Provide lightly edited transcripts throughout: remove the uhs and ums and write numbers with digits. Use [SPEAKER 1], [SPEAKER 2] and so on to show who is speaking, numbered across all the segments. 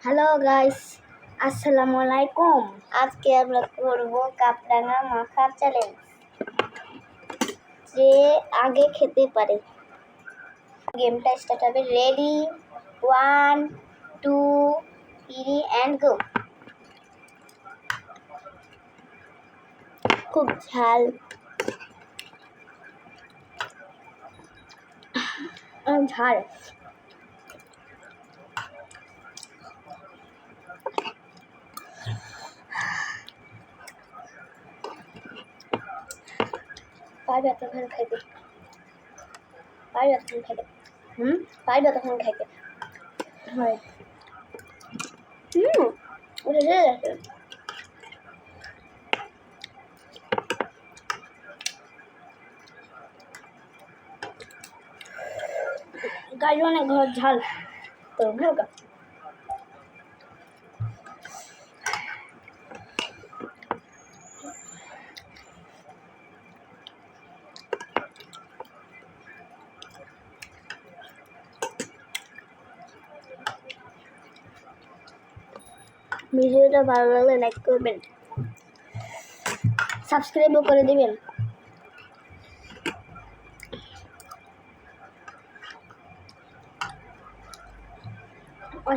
[SPEAKER 1] Hello guys, আসসালামু আলাইকুম। আজকে আমরা করব কাপড়াঙ্গা মাখার চ্যালেঞ্জ। যে আগে খেতে পারে। গেমটা স্টার্ট হবে। Ready, 1 2 3 and go. খুব ঝাল, ঝাল। পারবে এতক্ষণ খাইতে, পারবে এতক্ষণ খাইতে, পারবে এতক্ষণ খাইতে। হয় ওটা রেগে গেছে। গাড়ি অনেক ঘর ঝাল তো হোক। ভিডিওটা ভালো লাগলে লাইক করবেন, সাবস্ক্রাইবও করে দিবেন।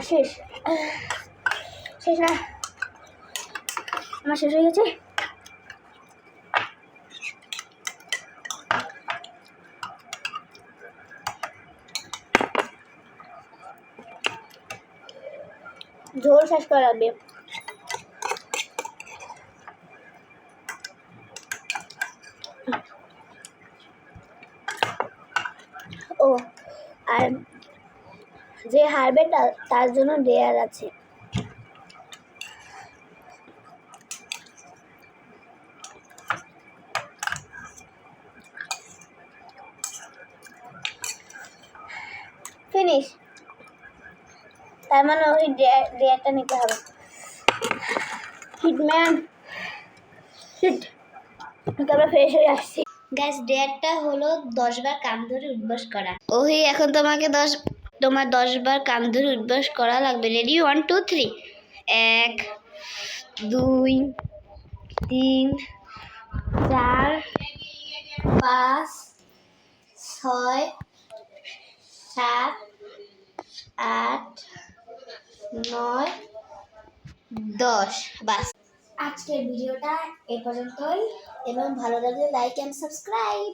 [SPEAKER 1] শেষ শেষ না, আমার শেষ হয়ে গেছে। ঝোল শেষ করা লাগবে। ও আর যে হারবে তার জন্য ডেয়ার আছে। ফিনিশ। তার মানে ওই ডেয়ারটা নিতে হবে। Hitman hit. আমরা ফ্রেশ হয়ে আসছি। গ্যাস ডেয়ারটা হলো 10 বার কান ধরে উঠবাস করা। ওহি এখন তোমার 10 বার কান ধরে উঠবাস করা লাগবে। রেডি, 1 2 3। 1 2 3 4 5 6 7 8 9 10। বাস, আজকের ভিডিওটা এই পর্যন্তই, এবং ভালো লাগলে লাইক এন্ড সাবস্ক্রাইব।